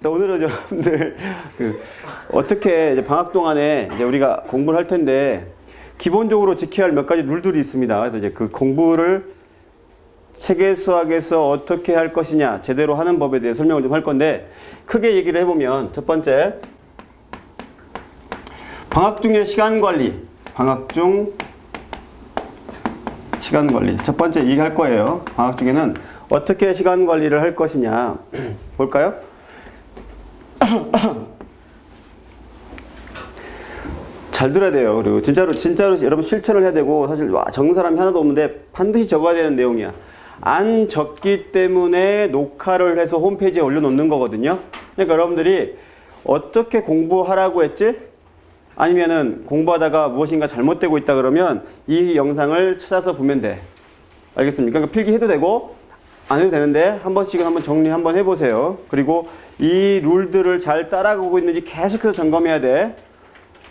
자, 오늘은 여러분들 어떻게 이제 방학 동안에 이제 우리가 공부를 할 텐데 기본적으로 지켜야 할 몇 가지 룰들이 있습니다. 그래서 이제 그 공부를 체계 수학에서 어떻게 할 것이냐, 제대로 하는 법에 대해 설명을 좀 할 건데 크게 얘기를 해보면 첫 번째, 방학 중에 시간 관리. 방학 중 시간 관리. 첫 번째 얘기할 거예요. 방학 중에는 어떻게 시간 관리를 할 것이냐. 볼까요? 잘 들어야 돼요. 그리고 진짜로 여러분 실천을 해야 되고, 사실 적는 사람이 하나도 없는데 반드시 적어야 되는 내용이야. 안 적기 때문에 녹화를 해서 홈페이지에 올려놓는 거거든요. 그러니까 여러분들이 어떻게 공부하라고 했지? 아니면은 공부하다가 무엇인가 잘못되고 있다 그러면 이 영상을 찾아서 보면 돼. 알겠습니까? 그러니까 필기해도 되고 안 해도 되는데 한 번씩은 한번 정리 한번 해보세요. 그리고 이 룰들을 잘 따라가고 있는지 계속해서 점검해야 돼.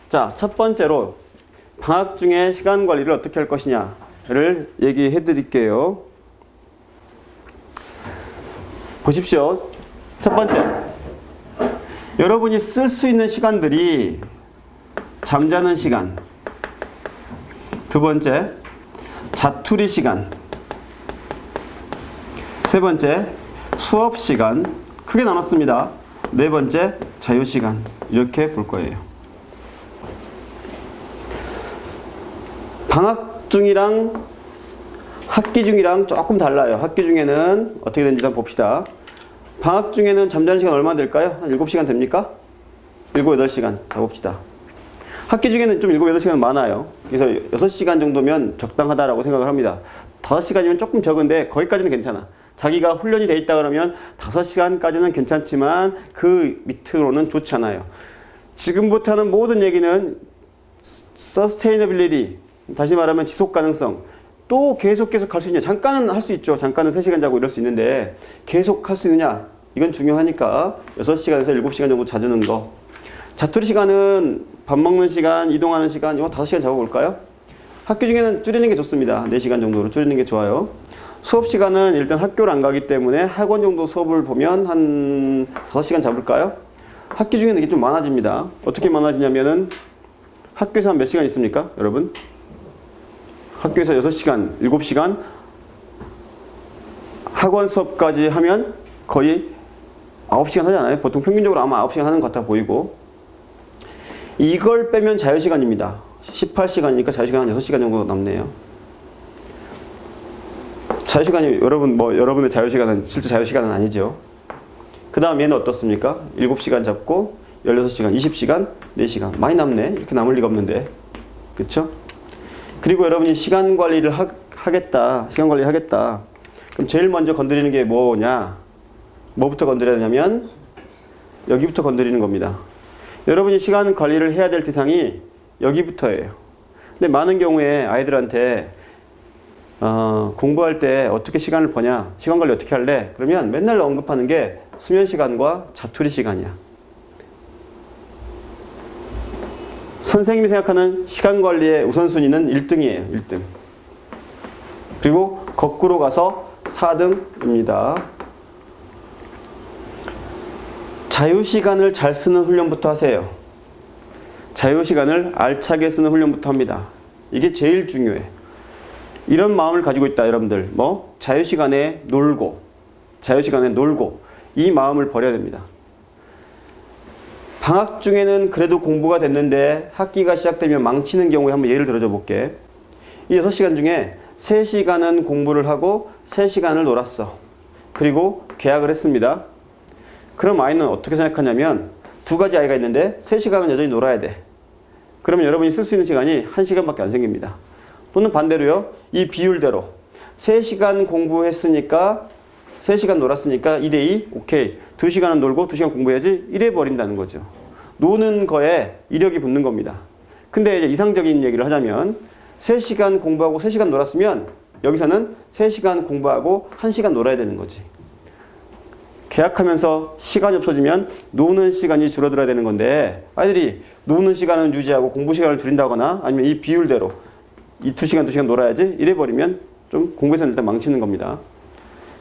자, 첫 번째로 방학 중에 시간 관리를 어떻게 할 것이냐를 얘기해 드릴게요. 보십시오. 첫 번째, 여러분이 쓸 수 있는 시간들이 잠자는 시간, 두 번째, 자투리 시간, 세 번째, 수업 시간, 크게 나눴습니다. 네 번째, 자유 시간, 이렇게 볼 거예요. 방학 중이랑 학기 중이랑 조금 달라요. 학기 중에는 어떻게 되는지 한번 봅시다. 방학 중에는 잠자는 시간 얼마나 될까요? 한 7시간 됩니까? 7, 8시간 잡읍시다. 학기 중에는 좀 7, 8시간 많아요. 그래서 6시간 정도면 적당하다라고 생각을 합니다. 5시간이면 조금 적은데 거기까지는 괜찮아. 자기가 훈련이 돼 있다 그러면 5시간까지는 괜찮지만 그 밑으로는 좋지 않아요. 지금부터 하는 모든 얘기는 sustainability, 다시 말하면 지속 가능성. 또 계속 할 수 있냐? 잠깐은 할 수 있죠. 잠깐은 3시간 자고 이럴 수 있는데 계속 할 수 있느냐? 이건 중요하니까 6시간에서 7시간 정도 자주는 거. 자투리 시간은 밥 먹는 시간, 이동하는 시간, 이거 5시간 잡아볼까요? 학기 중에는 줄이는 게 좋습니다. 4시간 정도로 줄이는 게 좋아요. 수업 시간은 일단 학교를 안 가기 때문에 학원 정도 수업을 보면 한 5시간 잡을까요? 학기 중에는 이게 좀 많아집니다. 어떻게 많아지냐면은 학교에서 한 몇 시간 있습니까? 여러분? 학교에서 6시간, 7시간, 학원 수업까지 하면 거의 9시간 하지 않아요? 보통 평균적으로 아마 9시간 하는 것 같아 보이고, 이걸 빼면 자유시간입니다. 18시간이니까 자유시간 한 6시간 정도 남네요. 자유시간이 여러분의 자유시간은 실제 자유시간은 아니죠. 그 다음 얘는 어떻습니까? 7시간 잡고 16시간, 20시간, 4시간. 많이 남네. 이렇게 남을 리가 없는데. 그쵸? 그리고 여러분이 시간 관리를 하겠다. 시간 관리 하겠다. 그럼 제일 먼저 건드리는 게 뭐냐? 뭐부터 건드려야 되냐면 여기부터 건드리는 겁니다. 여러분이 시간 관리를 해야 될 대상이 여기부터예요. 근데 많은 경우에 아이들한테 공부할 때 어떻게 시간을 버냐? 시간 관리 어떻게 할래? 그러면 맨날 언급하는 게 수면 시간과 자투리 시간이야. 선생님이 생각하는 시간 관리의 우선순위는 1등이에요. 1등. 그리고 거꾸로 가서 4등입니다. 자유시간을 잘 쓰는 훈련부터 하세요. 자유시간을 알차게 쓰는 훈련부터 합니다. 이게 제일 중요해. 이런 마음을 가지고 있다, 여러분들. 자유시간에 놀고, 이 마음을 버려야 됩니다. 방학 중에는 그래도 공부가 됐는데 학기가 시작되면 망치는 경우에 한번 예를 들어줘 볼게. 이 6시간 중에 3시간은 공부를 하고 3시간을 놀았어. 그리고 계약을 했습니다. 그럼 아이는 어떻게 생각하냐면 두 가지 아이가 있는데 3시간은 여전히 놀아야 돼. 그러면 여러분이 쓸 수 있는 시간이 1시간밖에 안 생깁니다. 또는 반대로요. 이 비율대로 3시간 공부했으니까 3시간 놀았으니까 2대2 오케이. 2시간은 놀고 2시간 공부해야지 이래 버린다는 거죠. 노는 거에 이력이 붙는 겁니다. 근데 이제 이상적인 얘기를 하자면 3시간 공부하고 3시간 놀았으면 여기서는 3시간 공부하고 1시간 놀아야 되는 거지. 계약하면서 시간이 없어지면 노는 시간이 줄어들어야 되는 건데 아이들이 노는 시간은 유지하고 공부 시간을 줄인다거나 아니면 이 비율대로 이 2시간 2시간 놀아야지 이래 버리면 좀 공부에서는 일단 망치는 겁니다.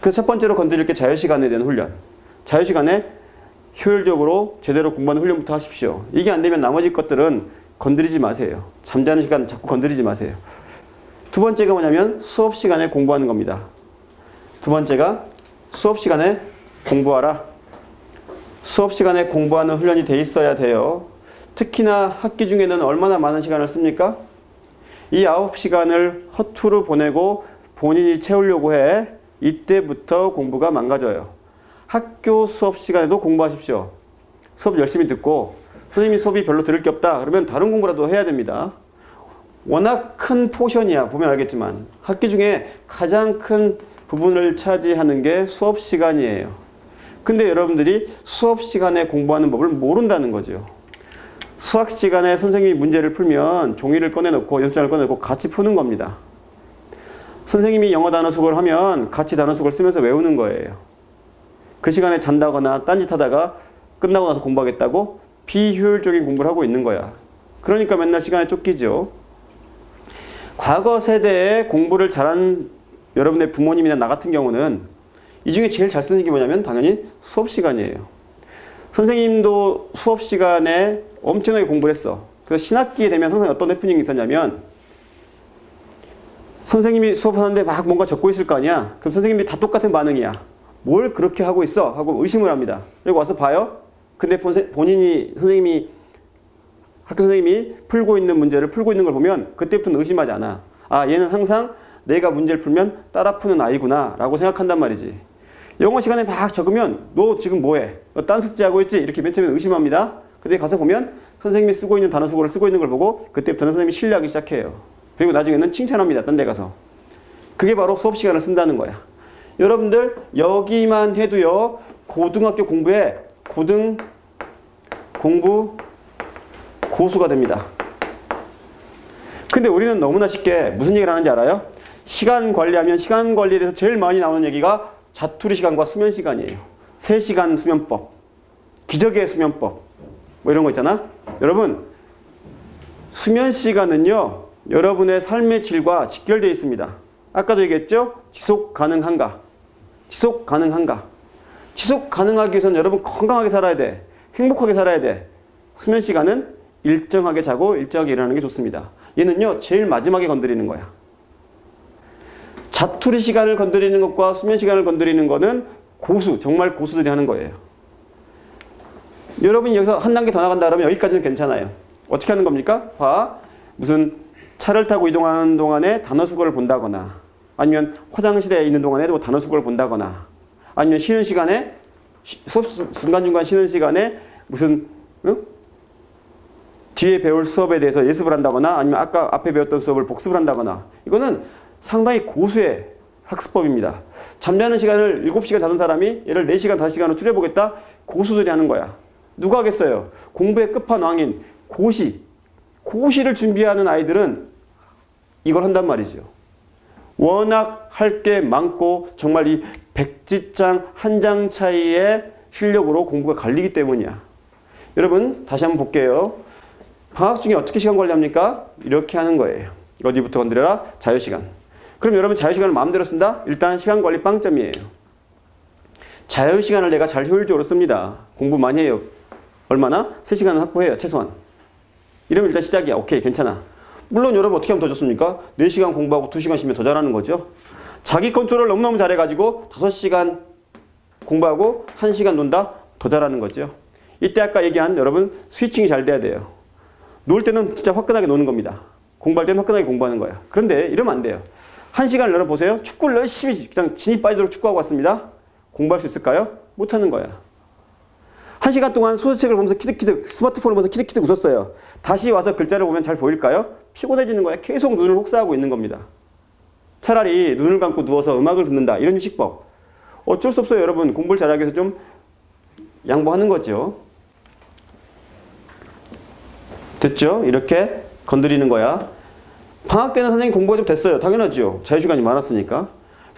그래서 첫 번째로 건드릴 게 자유시간에 대한 훈련. 자유시간에 효율적으로 제대로 공부하는 훈련부터 하십시오. 이게 안 되면 나머지 것들은 건드리지 마세요. 잠자는 시간 자꾸 건드리지 마세요. 두 번째가 뭐냐면 수업 시간에 공부하는 겁니다. 두 번째가 수업 시간에 공부하라. 수업 시간에 공부하는 훈련이 돼 있어야 돼요. 특히나 학기 중에는 얼마나 많은 시간을 씁니까? 이 9시간을 허투루 보내고 본인이 채우려고 해. 이때부터 공부가 망가져요. 학교 수업 시간에도 공부하십시오. 수업 열심히 듣고 선생님이 수업이 별로 들을 게 없다. 그러면 다른 공부라도 해야 됩니다. 워낙 큰 포션이야. 보면 알겠지만 학기 중에 가장 큰 부분을 차지하는 게 수업 시간이에요. 근데 여러분들이 수업 시간에 공부하는 법을 모른다는 거죠. 수학 시간에 선생님이 문제를 풀면 종이를 꺼내놓고 연습장을 꺼내놓고 같이 푸는 겁니다. 선생님이 영어 단어 수급을 하면 같이 단어 수급을 쓰면서 외우는 거예요. 그 시간에 잔다거나 딴짓하다가 끝나고 나서 공부하겠다고 비효율적인 공부를 하고 있는 거야. 그러니까 맨날 시간에 쫓기죠. 과거 세대에 공부를 잘한 여러분의 부모님이나 나 같은 경우는 이 중에 제일 잘 쓰는 게 뭐냐면 당연히 수업 시간이에요. 선생님도 수업 시간에 엄청나게 공부를 했어. 그래서 신학기에 되면 항상 어떤 해프닝이 있었냐면 선생님이 수업하는데 막 뭔가 적고 있을 거 아니야. 그럼 선생님이 다 똑같은 반응이야. 뭘 그렇게 하고 있어? 하고 의심을 합니다. 그리고 와서 봐요. 근데 본인이 학교 선생님이 풀고 있는 문제를 풀고 있는 걸 보면 그때부터는 의심하지 않아. 아, 얘는 항상 내가 문제를 풀면 따라 푸는 아이구나 라고 생각한단 말이지. 영어 시간에 막 적으면 너 지금 뭐해? 너 딴 숙제하고 있지? 이렇게 맨 처음에 의심합니다. 근데 가서 보면 선생님이 쓰고 있는 단어 수고를 쓰고 있는 걸 보고 그때부터는 선생님이 신뢰하기 시작해요. 그리고 나중에는 칭찬합니다. 딴 데 가서. 그게 바로 수업 시간을 쓴다는 거야. 여러분들 여기만 해도요. 고등학교 공부에 공부 고수가 됩니다. 근데 우리는 너무나 쉽게 무슨 얘기를 하는지 알아요? 시간 관리하면 시간 관리에 대해서 제일 많이 나오는 얘기가 자투리 시간과 수면 시간이에요. 3시간 수면법, 기적의 수면법 뭐 이런 거 있잖아. 여러분 수면 시간은요. 여러분의 삶의 질과 직결되어 있습니다. 아까도 얘기했죠? 지속 가능한가? 지속 가능한가? 지속 가능하기 위해서는 여러분 건강하게 살아야 돼. 행복하게 살아야 돼. 수면 시간은 일정하게 자고 일정하게 일어나는 게 좋습니다. 얘는요. 제일 마지막에 건드리는 거야. 자투리 시간을 건드리는 것과 수면 시간을 건드리는 거는 고수, 정말 고수들이 하는 거예요. 여러분이 여기서 한 단계 더 나간다 그러면 여기까지는 괜찮아요. 어떻게 하는 겁니까? 봐. 무슨 차를 타고 이동하는 동안에 단어 수거를 본다거나 아니면 화장실에 있는 동안에도 단어 수거를 본다거나 아니면 쉬는 시간에 수업 중간중간 쉬는 시간에 무슨 뒤에 배울 수업에 대해서 예습을 한다거나 아니면 아까 앞에 배웠던 수업을 복습을 한다거나 이거는 상당히 고수의 학습법입니다. 잠자는 시간을 7시간 자는 사람이 얘를 4시간, 5시간으로 줄여보겠다? 고수들이 하는 거야. 누가 하겠어요? 공부의 끝판왕인 고시를 준비하는 아이들은 이걸 한단 말이죠. 워낙 할 게 많고 정말 이 백지장 한 장 차이의 실력으로 공부가 갈리기 때문이야. 여러분 다시 한번 볼게요. 방학 중에 어떻게 시간 관리합니까? 이렇게 하는 거예요. 어디부터 건드려라? 자유시간. 그럼 여러분 자유시간을 마음대로 쓴다? 일단 시간관리 빵점이에요. 자유시간을 내가 잘 효율적으로 씁니다. 공부 많이 해요. 얼마나? 3시간은 확보해요. 최소한. 이러면 일단 시작이야. 오케이 괜찮아. 물론 여러분 어떻게 하면 더 좋습니까? 4시간 공부하고 2시간 쉬면 더 잘하는 거죠. 자기 컨트롤을 너무너무 잘해가지고 5시간 공부하고 1시간 논다? 더 잘하는 거죠. 이때 아까 얘기한 여러분 스위칭이 잘 돼야 돼요. 놀 때는 진짜 화끈하게 노는 겁니다. 공부할 때는 화끈하게 공부하는 거야. 그런데 이러면 안 돼요. 1시간을 열어보세요. 축구를 열심히 그냥 진이 빠지도록 축구하고 왔습니다. 공부할 수 있을까요? 못하는 거야. 1시간 동안 소설책을 보면서 키득키득 스마트폰을 보면서 키득키득 웃었어요. 다시 와서 글자를 보면 잘 보일까요? 피곤해지는 거야. 계속 눈을 혹사하고 있는 겁니다. 차라리 눈을 감고 누워서 음악을 듣는다. 이런 휴식법. 어쩔 수 없어요. 여러분 공부를 잘하기 위해서 좀 양보하는 거죠. 됐죠? 이렇게 건드리는 거야. 방학 때는 선생님 공부가 좀 됐어요. 당연하죠. 자유시간이 많았으니까.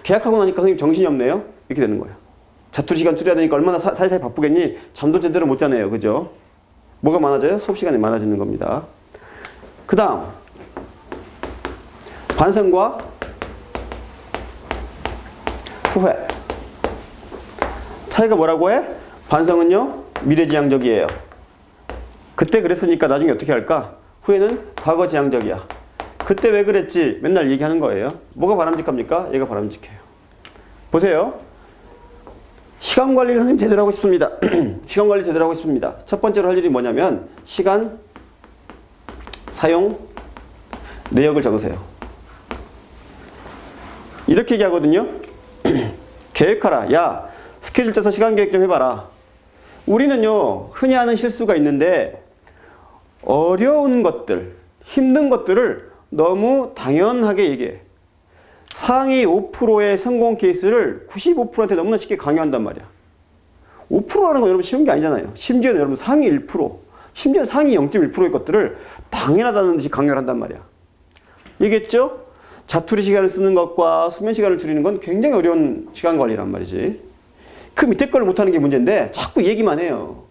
계약하고 나니까 선생님 정신이 없네요. 이렇게 되는 거예요. 자투리 시간 줄여야 되니까 얼마나 사이사이 바쁘겠니? 잠도 제대로 못 자네요. 그죠? 뭐가 많아져요? 수업 시간이 많아지는 겁니다. 그 다음 반성과 후회. 차이가 뭐라고 해? 반성은요? 미래지향적이에요. 그때 그랬으니까 나중에 어떻게 할까? 후에는 과거지향적이야. 그때 왜 그랬지? 맨날 얘기하는 거예요. 뭐가 바람직합니까? 얘가 바람직해요. 보세요. 시간 관리를 선생님 제대로 하고 싶습니다. 시간 관리 제대로 하고 싶습니다. 첫 번째로 할 일이 뭐냐면 시간, 사용, 내역을 적으세요. 이렇게 얘기하거든요. 계획하라. 야, 스케줄 짜서 시간 계획 좀 해봐라. 우리는요, 흔히 하는 실수가 있는데 어려운 것들, 힘든 것들을 너무 당연하게 얘기해. 상위 5%의 성공 케이스를 95%한테 너무나 쉽게 강요한단 말이야. 5%라는 건 여러분 쉬운 게 아니잖아요. 심지어는 여러분 상위 1%, 심지어 상위 0.1%의 것들을 당연하다는 듯이 강요를 한단 말이야. 얘기했죠? 자투리 시간을 쓰는 것과 수면 시간을 줄이는 건 굉장히 어려운 시간 관리란 말이지. 그 밑에 걸 못하는 게 문제인데 자꾸 얘기만 해요.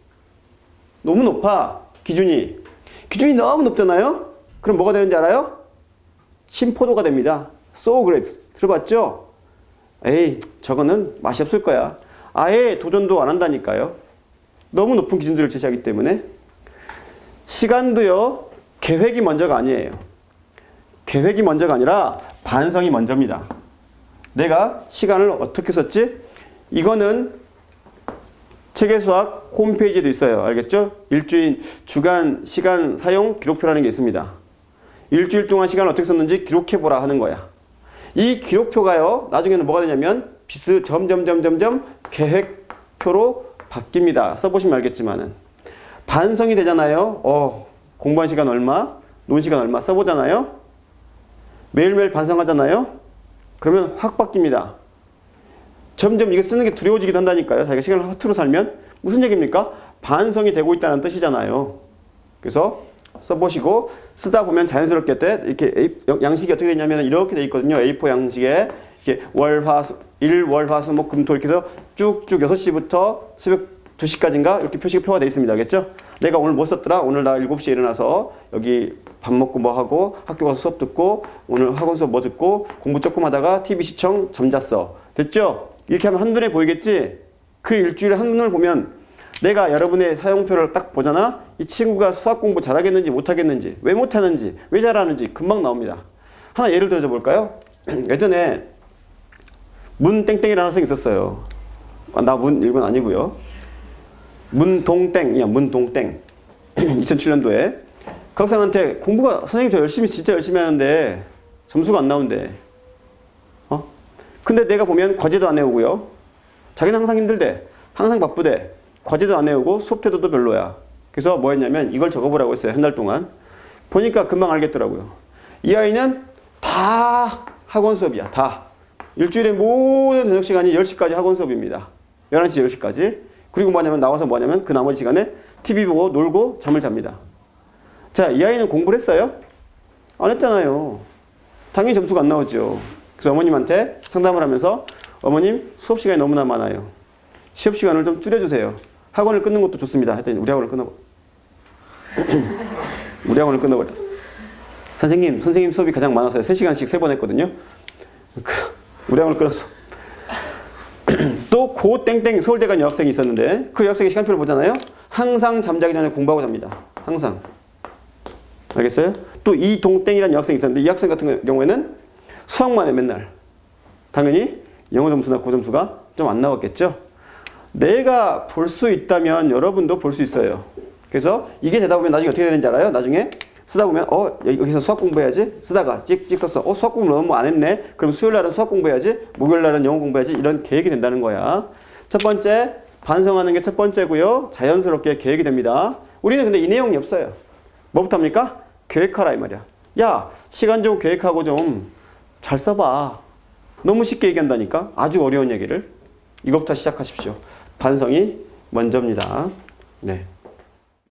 너무 높아, 기준이. 기준이 너무 높잖아요? 그럼 뭐가 되는지 알아요? 심포도가 됩니다. So grapes. 들어봤죠? 에이, 저거는 맛이 없을 거야. 아예 도전도 안 한다니까요. 너무 높은 기준들을 제시하기 때문에. 시간도요, 계획이 먼저가 아니에요. 계획이 먼저가 아니라 반성이 먼저입니다. 내가 시간을 어떻게 썼지? 이거는 체계수학 홈페이지에도 있어요. 알겠죠? 일주일, 주간, 시간, 사용, 기록표라는 게 있습니다. 일주일 동안 시간을 어떻게 썼는지 기록해보라 하는 거야. 이 기록표가요, 나중에는 뭐가 되냐면 점점점점점 계획표로 바뀝니다. 써보시면 알겠지만은. 반성이 되잖아요. 공부한 시간 얼마, 논 시간 얼마 써보잖아요. 매일매일 반성하잖아요. 그러면 확 바뀝니다. 점점 이거 쓰는 게 두려워지기도 한다니까요. 자기가 시간을 허투루 살면. 무슨 얘기입니까? 반성이 되고 있다는 뜻이잖아요. 그래서 써보시고 쓰다 보면 자연스럽게 이렇게 양식이 어떻게 되냐면 이렇게 돼 있거든요. A4 양식에 이렇게 일, 월, 화, 수, 목, 금, 토 이렇게 해서 쭉쭉 6시부터 새벽 2시까지인가 이렇게 표가 되어 있습니다. 알겠죠? 내가 오늘 뭐 썼더라? 오늘 나 7시에 일어나서 여기 밥 먹고 뭐 하고 학교 가서 수업 듣고 오늘 학원 수업 뭐 듣고 공부 조금 하다가 TV 시청 잠잤어. 됐죠? 이렇게 하면 한눈에 보이겠지? 그 일주일에 한눈을 보면 내가 여러분의 사용표를 딱 보잖아? 이 친구가 수학 공부 잘하겠는지 못하겠는지, 왜 못하는지, 왜 잘하는지 금방 나옵니다. 하나 예를 들어 볼까요? 예전에 문땡땡이라는 학생이 있었어요. 나 문 읽은 아니고요. 문동땡이야, 문동땡. 2007년도에. 그 학생한테 공부가, 선생님 저 진짜 열심히 하는데 점수가 안 나온대. 근데 내가 보면 과제도 안 해오고요. 자기는 항상 힘들대. 항상 바쁘대. 과제도 안 해오고 수업 태도도 별로야. 그래서 뭐 했냐면 이걸 적어보라고 했어요. 한 달 동안. 보니까 금방 알겠더라고요. 이 아이는 다 학원 수업이야. 다. 일주일에 모든 저녁 시간이 10시까지 학원 수업입니다. 11시, 10시까지. 그리고 나와서 그 나머지 시간에 TV 보고 놀고 잠을 잡니다. 자, 이 아이는 공부를 했어요? 안 했잖아요. 당연히 점수가 안 나오죠. 그래서 어머님한테 상담을 하면서 어머님 수업 시간이 너무나 많아요. 시업 시간을 좀 줄여주세요. 학원을 끊는 것도 좋습니다. 했더니 우리 학원을 끊어버려. 선생님 수업이 가장 많아서요. 3시간씩 3번 했거든요. 우리 학원을 끊었어. 또 고 땡땡 서울대간 여학생이 있었는데 그 여학생의 시간표를 보잖아요. 항상 잠자기 전에 공부하고 잡니다. 항상. 알겠어요? 또 이동땡이라는 여학생이 있었는데 이 학생 같은 경우에는 수학만 해 맨날. 당연히 영어 점수나 고점수가 좀 안 나왔겠죠? 내가 볼 수 있다면 여러분도 볼 수 있어요. 그래서 이게 되다 보면 나중에 어떻게 되는지 알아요? 나중에 쓰다 보면 여기서 수학 공부해야지. 쓰다가 찍 썼어. 수학 공부 너무 안 했네. 그럼 수요일 날은 수학 공부해야지. 목요일 날은 영어 공부해야지. 이런 계획이 된다는 거야. 첫 번째, 반성하는 게 첫 번째고요. 자연스럽게 계획이 됩니다. 우리는 근데 이 내용이 없어요. 뭐부터 합니까? 계획하라 이 말이야. 야, 시간 좀 계획하고 좀 잘 써봐. 너무 쉽게 얘기한다니까. 아주 어려운 얘기를. 이것부터 시작하십시오. 반성이 먼저입니다. 네.